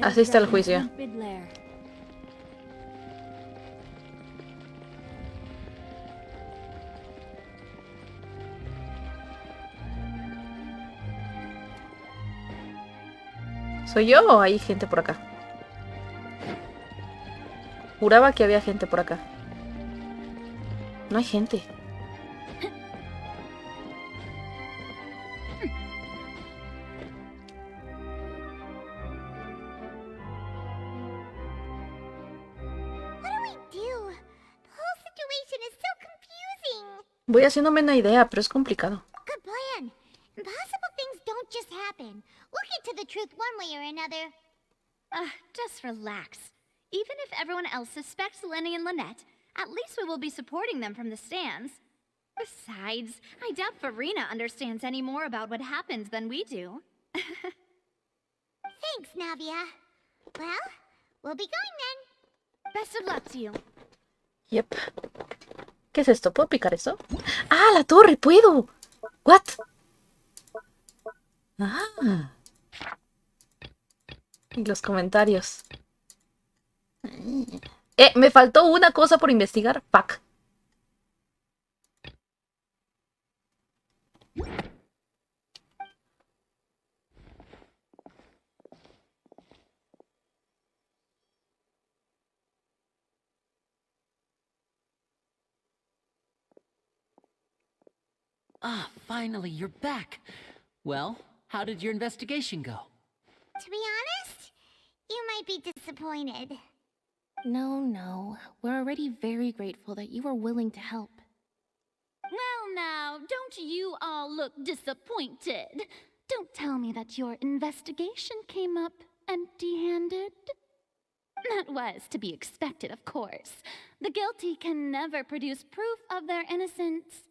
Así está el juicio. ¿Soy yo o hay gente por acá? Juraba que había gente por acá. No hay gente. Voy haciéndome una idea, pero es complicado. Good plan. Impossible things don't just happen. We'll get to the truth one way or another. Just relax. Even if everyone else suspects Lenny and Lynette, at least we will be supporting them from the stands. Besides, I doubt Farina understands any more about what happened than we do. Thanks, Navia. Well, we'll be going then. Best of luck to you. Yep. ¿Qué es esto? ¿Puedo picar eso? ¡Ah, la torre! ¡Puedo! ¿What? Ah. Y los comentarios. Me faltó una cosa por investigar. Fuck. Ah, finally, you're back. Well, how did your investigation go? To be honest, you might be disappointed. No. We're already very grateful that you were willing to help. Well, now, don't you all look disappointed? Don't tell me that your investigation came up empty-handed. That was to be expected, of course. The guilty can never produce proof of their innocence.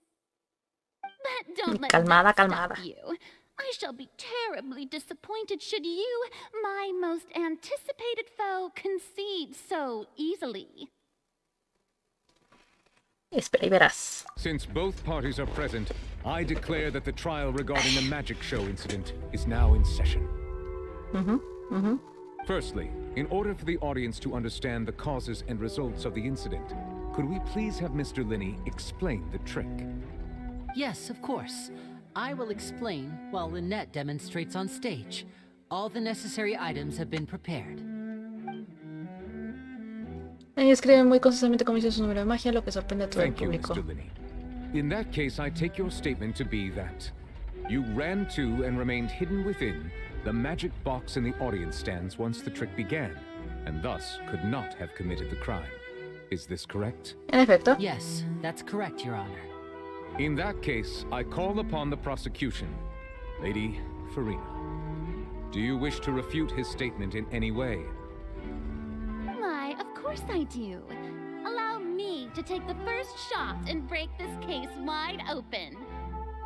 But don't let that stop you. I shall be terribly disappointed should you, my most anticipated foe, concede so easily. Espera y verás. Since both parties are present, I declare that the trial regarding the magic show incident is now in session. Firstly, in order for the audience to understand the causes and results of the incident, could we please have Mr. Linney explain the trick? Yes, of course. I will explain while Lynette demonstrates on stage. All the necessary items have been prepared. Ella escribe muy constantemente como dice su número de magia, lo que sorprende a todo el Thank you, público. Mr. Linney. In that case, I take your statement to be that you ran to and remained hidden within the magic box in the audience stands once the trick began, and thus could not have committed the crime. Is this correct? En efecto. Yes, that's correct, Your Honor. In that case, I call upon the prosecution. Lady Farina, do you wish to refute his statement in any way? Why, of course I do. Allow me to take the first shot and break this case wide open.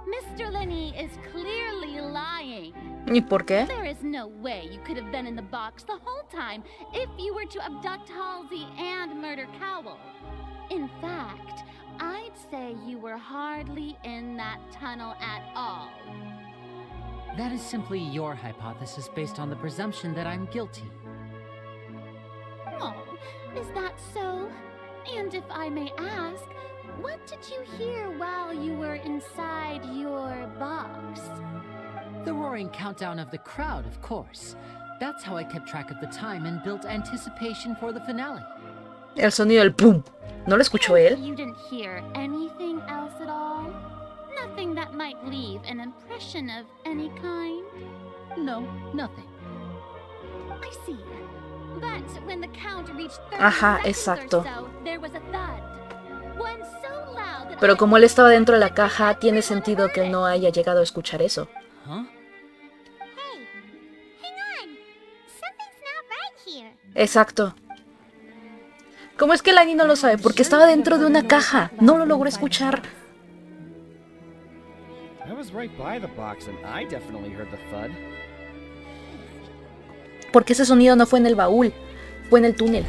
Mr. Linney is clearly lying. ¿Y por qué? There is no way you could have been in the box the whole time if you were to abduct Halsey and murder Cowell. In fact, I'd say you were hardly in that tunnel at all. That is simply your hypothesis based on the presumption that I'm guilty. Oh, is that so? And if I may ask, what did you hear while you were inside your box? The roaring countdown of the crowd, of course. That's how I kept track of the time and built anticipation for the finale. El sonido del pum. ¿No lo escuchó él? You didn't hear anything else at all? Nothing that might leave an impression of any kind? No, nothing. I see. But when the count reached 30 Ajá, seconds exacto. or so, there was a thud. One so loud that Pero como él estaba dentro de la caja, tiene sentido que él no haya llegado a escuchar eso. Huh? Hey, hang on. Something's not right here. Exacto. ¿Cómo es que Lani no lo sabe? Porque estaba dentro de una caja. No lo logró escuchar. I was right by the box and I definitely heard the thud. Porque ese sonido no fue en el baúl, fue en el túnel.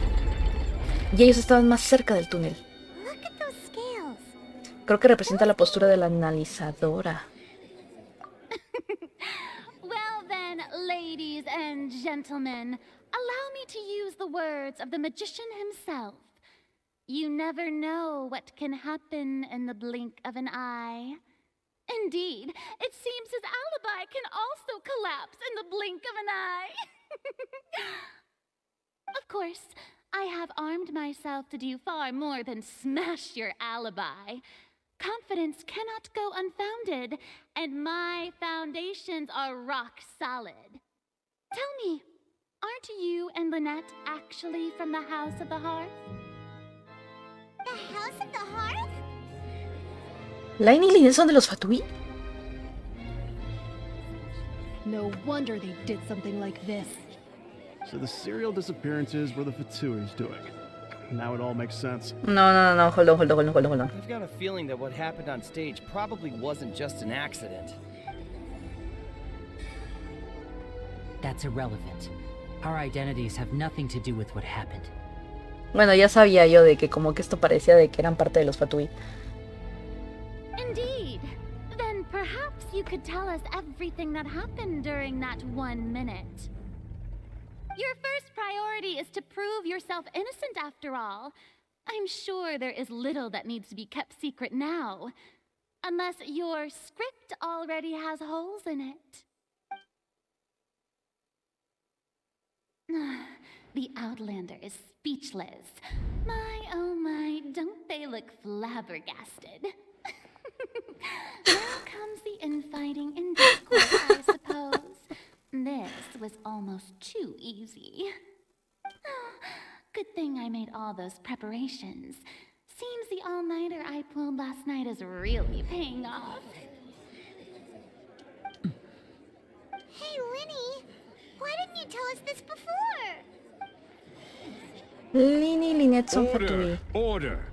Y ellos estaban más cerca del túnel. Look at those scales. Creo que representa la postura de la analizadora. Well then, ladies and gentlemen, allow me to use the words of the magician himself. You never know what can happen in the blink of an eye. Indeed, it seems his alibi can also collapse in the blink of an eye. Of course, I have armed myself to do far more than smash your alibi. Confidence cannot go unfounded, and my foundations are rock solid. Tell me, aren't you and Lynette actually from the House of the Hearth? The House of the Hearth? ¿Line y Lynette son de los Fatui? No wonder they did something like this. So the serial disappearances were the Fatui's doing. Now it all makes sense. No. Hold on. I've got a feeling that what happened on stage probably wasn't just an accident. That's irrelevant. Our identities have nothing to do with what happened. Bueno, ya sabía yo de que como que esto parecía de que eran parte de los Fatui. Indeed. Then perhaps you could tell us everything that happened during that 1 minute. Your first priority is to prove yourself innocent after all. I'm sure there is little that needs to be kept secret now. Unless your script already has holes in it. The Outlander is speechless. My, oh my, don't they look flabbergasted? Now comes the infighting in Discord, I suppose. This was almost too easy. Good thing I made all those preparations. Seems the all-nighter I pulled last night is really paying off. Hey, Linny, why didn't you tell us this before? Lynn y Lynette son Fatui. Order!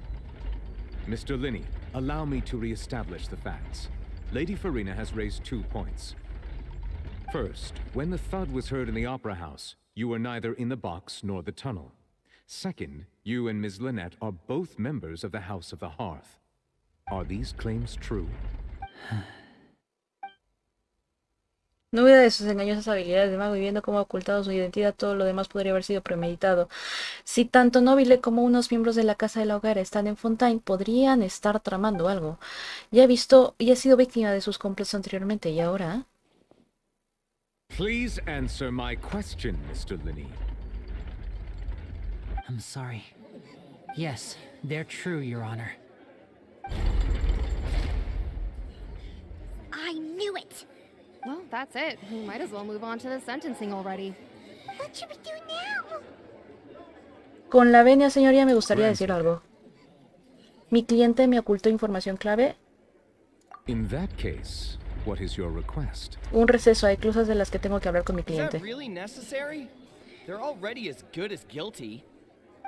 Mr. Linney, allow me to re-establish the facts. Lady Farina has raised 2 points. First, when the thud was heard in the Opera House, you were neither in the box nor the tunnel. Second, you and Ms. Lynette are both members of the House of the Hearth. Are these claims true? No duda de sus engañosas habilidades de mago y viendo cómo ha ocultado su identidad, todo lo demás podría haber sido premeditado. Si tanto Nobile como unos miembros de la Casa del Hogar están en Fontaine, podrían estar tramando algo. Ya he visto y he sido víctima de sus complot anteriormente, y ahora... Please answer my question, Mr. Linney. I'm sorry. Yes, they're true, Your Honor. I knew it! Well, that's it. We might as well move on to the sentencing already. What should we do now? Con la venia, señoría, me gustaría decir algo. Mi cliente me ocultó información clave. In that case, what is your request? Un receso, hay cosas de las que tengo que hablar con mi Is cliente. that really necessary? They're already as good as guilty.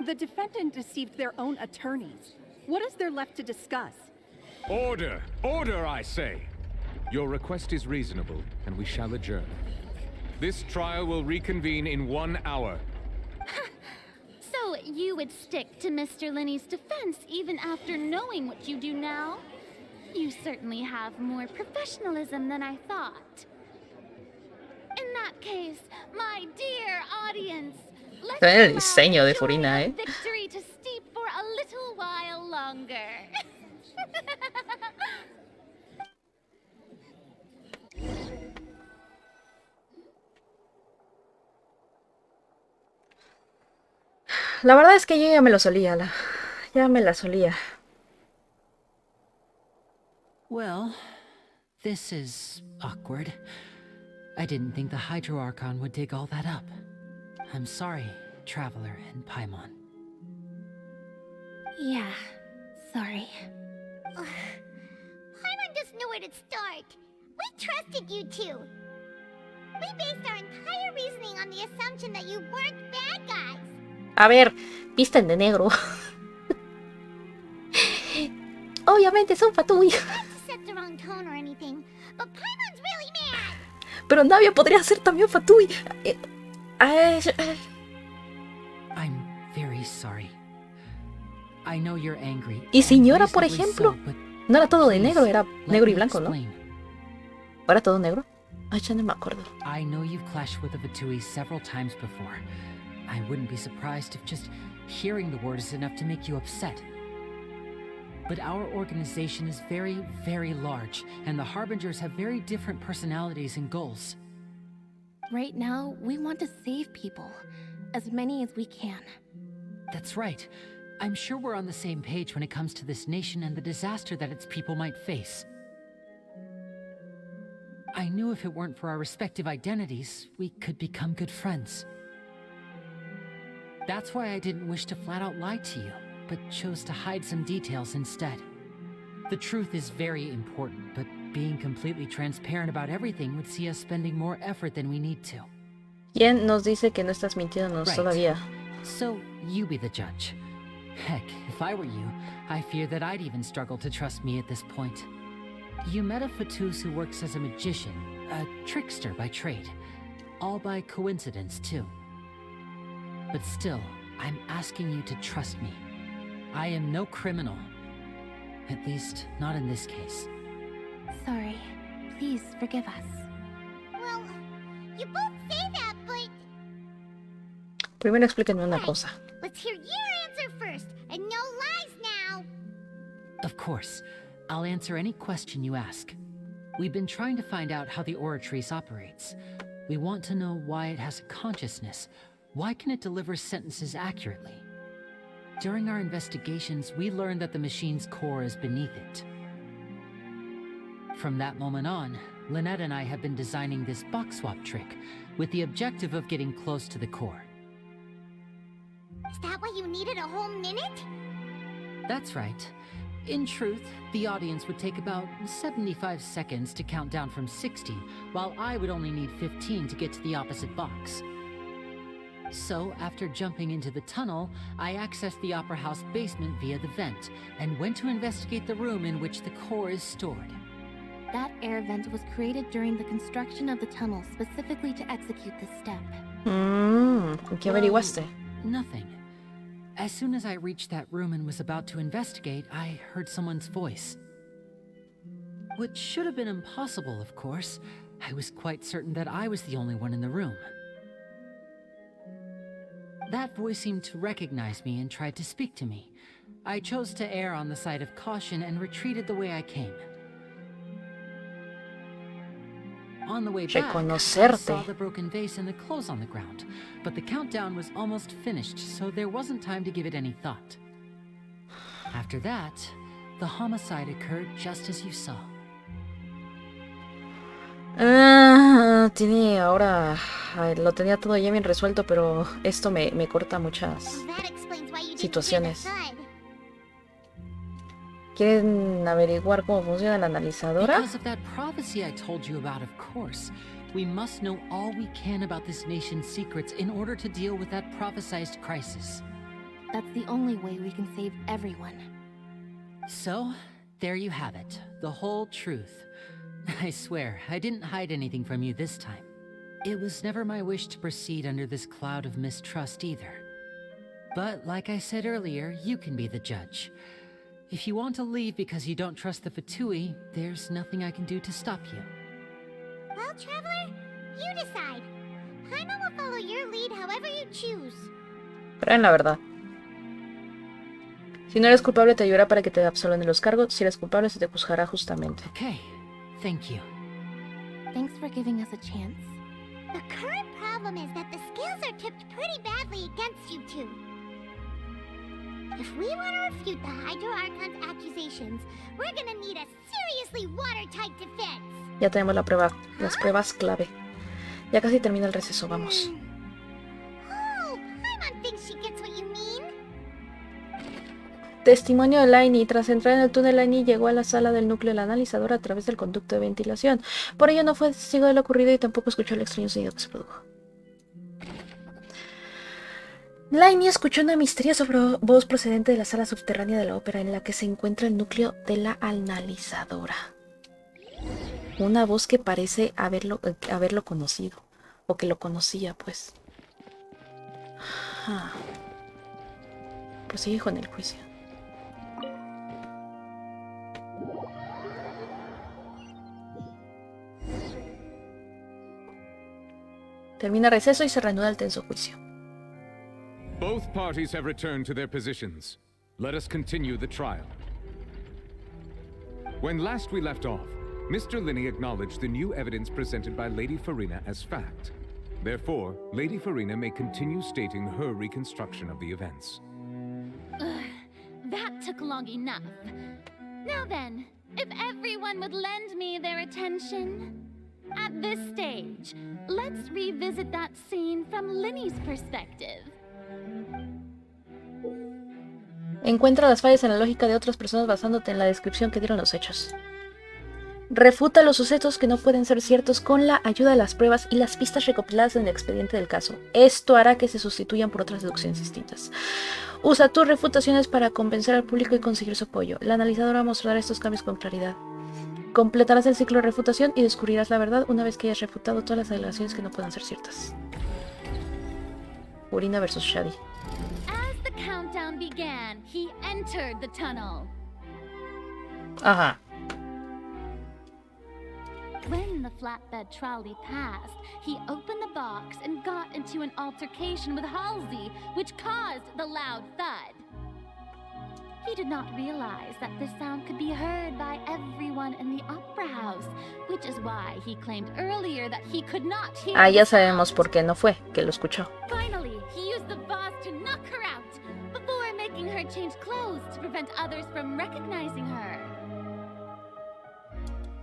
The defendant deceived their own attorneys. What is there left to discuss? Order! Order, I say! Your request is reasonable, and we shall adjourn. This trial will reconvene in 1 hour. So you would stick to Mr. Linney's defense even after knowing what you do now? You certainly have more professionalism than I thought. In that case, my dear audience, let's El diseño de allow the Furina, joy of victory to steep for a little while longer. La verdad es que yo ya me lo solía, ya me la solía. Well, this is awkward. I didn't think the Hydro Archon would dig all that up. I'm sorry, Traveler and Paimon. Yeah, sorry. Paimon just knew where to start. We trusted you two. We based our entire reasoning on the assumption that you weren't bad guys. A ver, visten de negro. Obviamente son Fatui. Not to set the wrong tone or anything, but Paimon's really mad. Pero Navia podría ser también Fatui. I'm very sorry. I know you're angry. Y señora, por reasonably ejemplo, so, but no era todo de please, negro, era let negro y me blanco, ¿no? explain. ¿Ahora todo negro? Ay, ya no me acuerdo. I know you've clashed with the Fatui several times before. I wouldn't be surprised if just hearing the word is enough to make you upset. But our organization is very, very large, and the Harbingers have very different personalities and goals. Right now, we want to save people. As many as we can. That's right. I'm sure we're on the same page when it comes to this nation and the disaster that its people might face. I knew if it weren't for our respective identities, we could become good friends. That's why I didn't wish to flat out lie to you, but chose to hide some details instead. The truth is very important, but being completely transparent about everything would see us spending more effort than we need to. ¿Quién nos dice que no estás mintiéndonos todavía? So, you be the judge. Heck, if I were you, I fear that I'd even struggle to trust me at this point. You met a Fatus who works as a magician, a trickster by trade. All by coincidence, too. But still, I'm asking you to trust me. I am no criminal. At least, not in this case. Sorry. Please forgive us. Well, you both say that, but... Primero explíquenme una cosa. Let's hear your answer first, and no lies now! Of course. I'll answer any question you ask. We've been trying to find out how the Oratrice operates. We want to know why it has a consciousness. Why can it deliver sentences accurately? During our investigations, we learned that the machine's core is beneath it. From that moment on, Lynette and I have been designing this box swap trick, with the objective of getting close to the core. Is that why you needed a whole minute? That's right. In truth, the audience would take about 75 seconds to count down from 60, while I would only need 15 to get to the opposite box. So, after jumping into the tunnel, I accessed the Opera House basement via the vent, and went to investigate the room in which the core is stored. That air vent was created during the construction of the tunnel specifically to execute this step. ¿Qué averiguaste? Nothing. As soon as I reached that room and was about to investigate, I heard someone's voice. Which should have been impossible, of course. I was quite certain that I was the only one in the room. That voice seemed to recognize me and tried to speak to me. I chose to err on the side of caution and retreated the way I came. On the way back, I saw the broken vase and the clothes on the ground, but the countdown was almost finished, so there wasn't time to give it any thought. After that, the homicide occurred just as you saw. Tiene ahora... lo tenía todo ya bien resuelto, pero esto me corta muchas situaciones. ¿Quieren averiguar cómo funciona la analizadora? Because of that prophecy I told you about, of course. We must know all we can about this nation's secrets in order to deal with that prophesized crisis. That's the only way we can save everyone. So, there you have it. The whole truth. I swear, I didn't hide anything from you this time. It was never my wish to proceed under this cloud of mistrust either. But like I said earlier, you can be the judge. If you want to leave because you don't trust the Fatui, there's nothing I can do to stop you. Well, Traveler, you decide. Paimon will follow your lead however you choose. Pero en la verdad. Si no eres culpable, te ayudará para que te absolvan de los cargos. Si eres culpable, se te juzgará justamente. Okay, thank you. Thanks for giving us a chance. The current problem is that the scales are tipped pretty badly against you two. If we want to refute the Hydro Archon's accusations, we're gonna need a seriously watertight defense. Ya tenemos la prueba, las pruebas clave. Ya casi termina el receso, vamos. Oh, Paimon thinks she gets what you mean. Testimonio de Lainey. Tras entrar en el túnel, Lainey llegó a la sala del núcleo del analizador a través del conducto de ventilación. Por ello no fue testigo de lo ocurrido y tampoco escuchó el extraño sonido que se produjo. Lainey escuchó una misteriosa voz procedente de la sala subterránea de la ópera en la que se encuentra el núcleo de la analizadora. Una voz que parece haberlo conocido. O que lo conocía, pues. Prosigue con el juicio. Termina receso y se reanuda el tenso juicio. Both parties have returned to their positions. Let us continue the trial. When last we left off, Mr. Linney acknowledged the new evidence presented by Lady Farina as fact. Therefore, Lady Farina may continue stating her reconstruction of the events. That took long enough. Now then, if everyone would lend me their attention. At this stage, let's revisit that scene from Linney's perspective. Encuentra las fallas en la lógica de otras personas basándote en la descripción que dieron los hechos. Refuta los sucesos que no pueden ser ciertos con la ayuda de las pruebas y las pistas recopiladas en el expediente del caso. Esto hará que se sustituyan por otras deducciones distintas. Usa tus refutaciones para convencer al público y conseguir su apoyo. La analizadora mostrará estos cambios con claridad. Completarás el ciclo de refutación y descubrirás la verdad una vez que hayas refutado todas las alegaciones que no puedan ser ciertas. Urina versus Shadi. As the countdown began, he entered the tunnel. Ajá. When the flatbed trolley passed, he opened the box and got into an altercation with Halsey, which caused the loud thud. He did not realize that this sound could be heard by everyone in the opera house, which is why he claimed earlier that he could not hear. Ah, ya sabemos por qué no fue, que lo escuchó. Finally, he used the vase to knock her out, before making her change clothes to prevent others from recognizing her.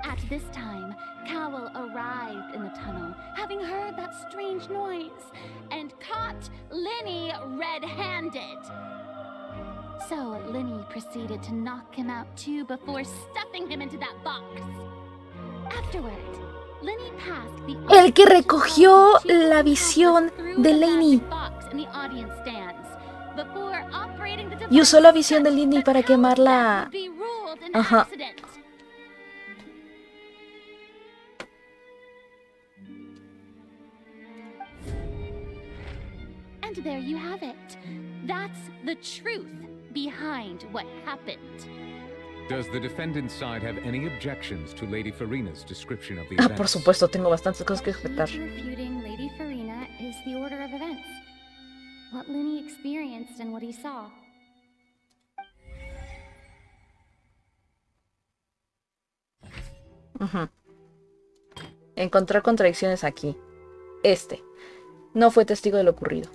At this time, Cowell arrived in the tunnel, having heard that strange noise, and caught Linney red-handed. So Linney proceeded to knock him out too before stuffing him into that box. Afterward, Linney passed the El que recogió la visión de Linney y usó la visión de Linney para quemarla. Ajá. And there you have it. That's the truth behind what happened. Does the defendant's side have any objections to Lady Farina's description of the Ah, events? por supuesto, tengo bastantes cosas que objetar. Refuting Lady Farina is the order of events. What Linney experienced and what he saw. Encontrar contradicciones aquí. No fue testigo de lo ocurrido.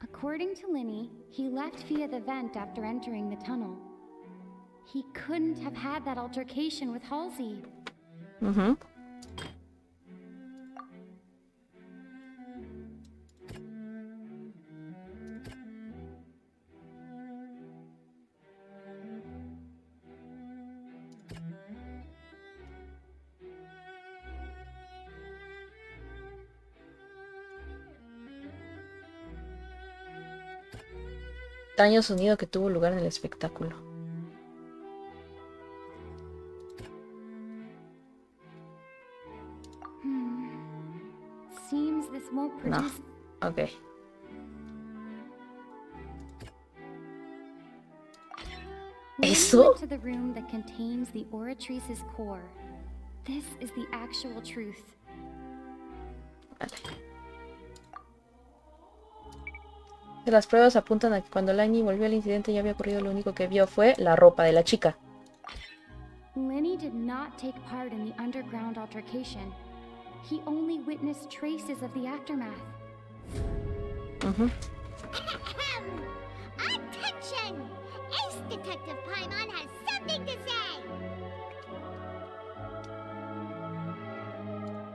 According to Linney, he left via the vent after entering the tunnel. He couldn't have had that altercation with Halsey. Extraño sonido que tuvo lugar en el espectáculo. Seems this won't produce. No. Ok. ¿Eso? To the room that contains the Oratrice's core. This is the actual truth. Vale. Las pruebas apuntan a que cuando Linney volvió al incidente ya había ocurrido, lo único que vio fue la ropa de la chica. Linney did not take part in the underground altercation. He only witnessed traces of the aftermath. Attention! Ace Detective Paimon has something to say!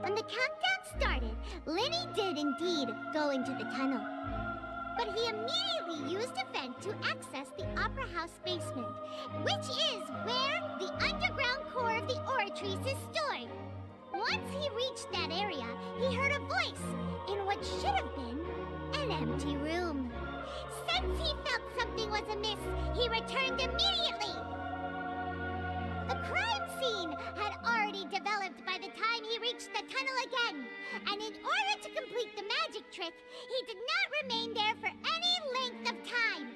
When the countdown started, Linney did indeed go into the tunnel. But he immediately used a vent to access the Opera House basement, which is where the underground core of the Oratrice is stored. Once he reached that area, he heard a voice in what should have been an empty room. Since he felt something was amiss, he returned immediately. The crime scene had already developed by the time he reached the tunnel again, and in order to complete the magic trick, he did not remain there for any length of time.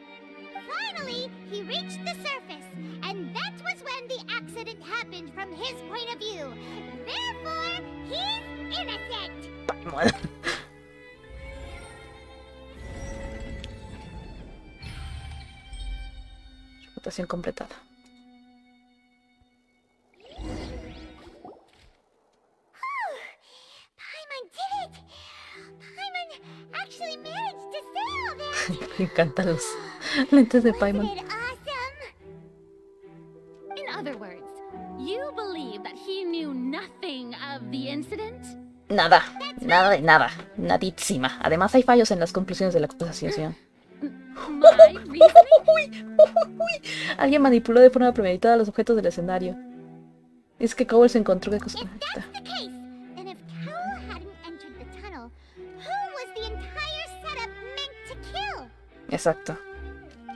Finally, he reached the surface, and that was when the accident happened from his point of view. Therefore, he's innocent. Aceptación completada. Me encantan los lentes de Paimon. In other words, you believe that he knew nothing of the incident? Nada, nada de nada, nadísima. Además hay fallos en las conclusiones de la acusación. My reasoning? Alguien manipuló de forma premeditada los objetos del escenario. Es que Cowell se encontró que cosa. If that's the case, then if Cowell hadn't entered the tunnel, who was the entire setup meant to kill? Exacto.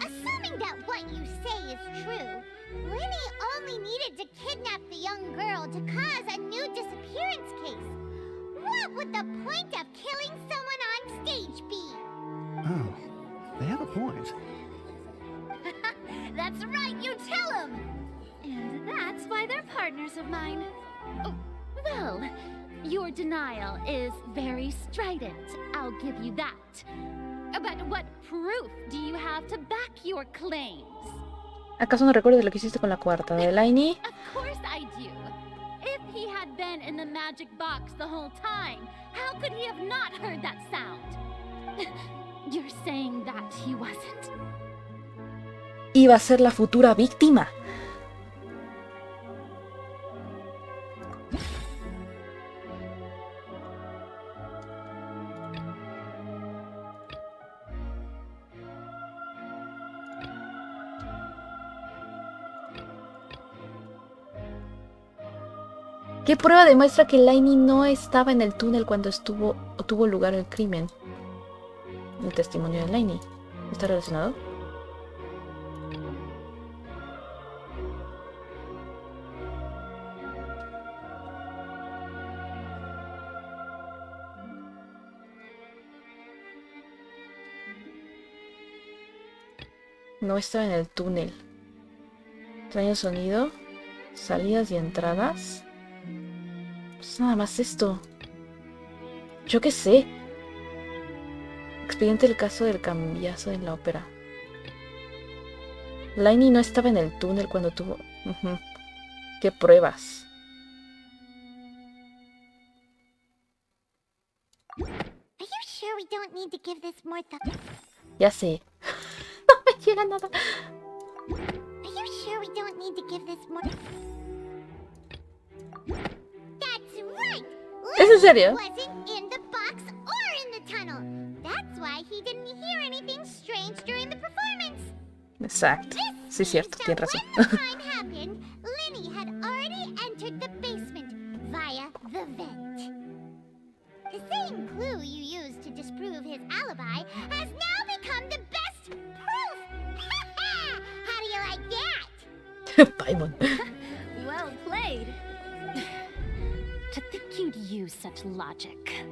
Assuming that what you say is true, Lenny only needed to kidnap the young girl to cause a new disappearance case. What would the point of killing someone on stage be? Oh, they have a point. That's right, you tell him! And that's why they're partners of mine. Oh, well, your denial is very strident, I'll give you that. But what proof do you have to back your claims? ¿Acaso no recuerdas lo que hiciste con la cuarta de Lainey? Of course I do. If he had been in the magic box the whole time, how could he have not heard that sound? You're saying that he wasn't? Iba a ser la futura víctima. ¿Qué prueba demuestra que Lainey no estaba en el túnel cuando tuvo lugar el crimen? El testimonio de Lainey. ¿Está relacionado? No estaba en el túnel. Extraño sonido. Salidas y entradas. Pues nada más esto. Yo qué sé. Expediente del caso del cambiazo en la ópera. Lainey no estaba en el túnel cuando tuvo... ¿Qué pruebas? Are you sure we don't need to give this more thought? Ya sé. No me llega nada. Are you sure we don't need to give this more? That's right. ¿Es en serio? Wasn't in the box or in the tunnel. That's why he didn't hear anything strange during the performance. Exacto. Sí, es cierto. Tienes razón. When the crime happened, Lenny had already entered the basement via the vent. The same clue you used to disprove his alibi has now become the best proof. How do you like that? Paimon. Well played. To think you'd use such logic.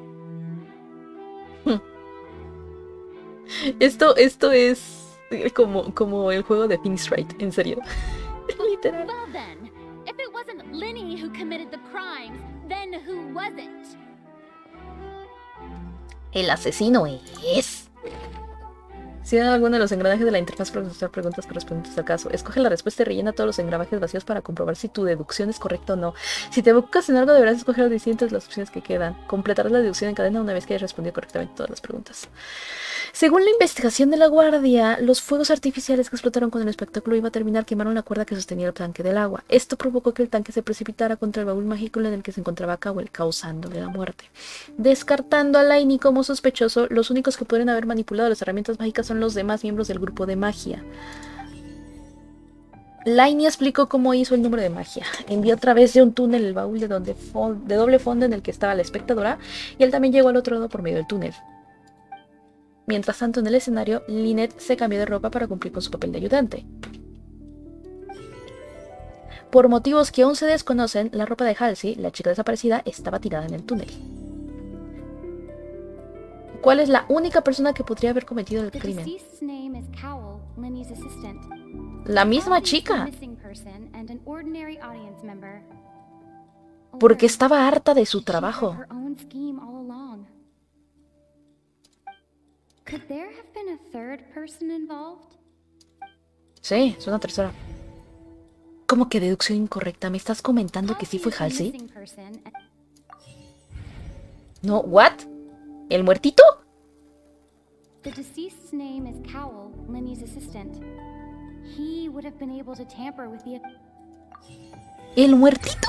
Esto es como el juego de Phoenix Wright, en serio. Literal. Well then, if it wasn't Lenny who committed the crimes, then who was it? El asesino es... Si dan alguno de los engranajes de la interfaz para contestar preguntas correspondientes al caso, escoge la respuesta y rellena todos los engranajes vacíos para comprobar si tu deducción es correcta o no. Si te equivocas en algo, deberás escoger las distintas las opciones que quedan. Completarás la deducción en cadena una vez que hayas respondido correctamente todas las preguntas. Según la investigación de la guardia, los fuegos artificiales que explotaron cuando el espectáculo iba a terminar quemaron la cuerda que sostenía el tanque del agua. Esto provocó que el tanque se precipitara contra el baúl mágico en el que se encontraba Cowell, causándole la muerte. Descartando a Lainey como sospechoso, los únicos que pueden haber manipulado las herramientas mágicas son los demás miembros del grupo de magia. Lainey explicó cómo hizo el número de magia. Envió a través de un túnel el baúl de doble fondo en el que estaba la espectadora, y él también llegó al otro lado por medio del túnel. Mientras tanto, en el escenario, Lynette se cambió de ropa para cumplir con su papel de ayudante. Por motivos que aún se desconocen, la ropa de Halsey, la chica desaparecida, estaba tirada en el túnel. ¿Cuál es la única persona que podría haber cometido el crimen? La misma chica. Porque estaba harta de su trabajo. Sí, es una tercera. ¿Cómo que deducción incorrecta? ¿Me estás comentando que sí fue Halsey? No, ¿what? ¿El muertito? The deceased's name is Cowell, Linny's assistant. He would have been able to tamper with the... ¿El muertito?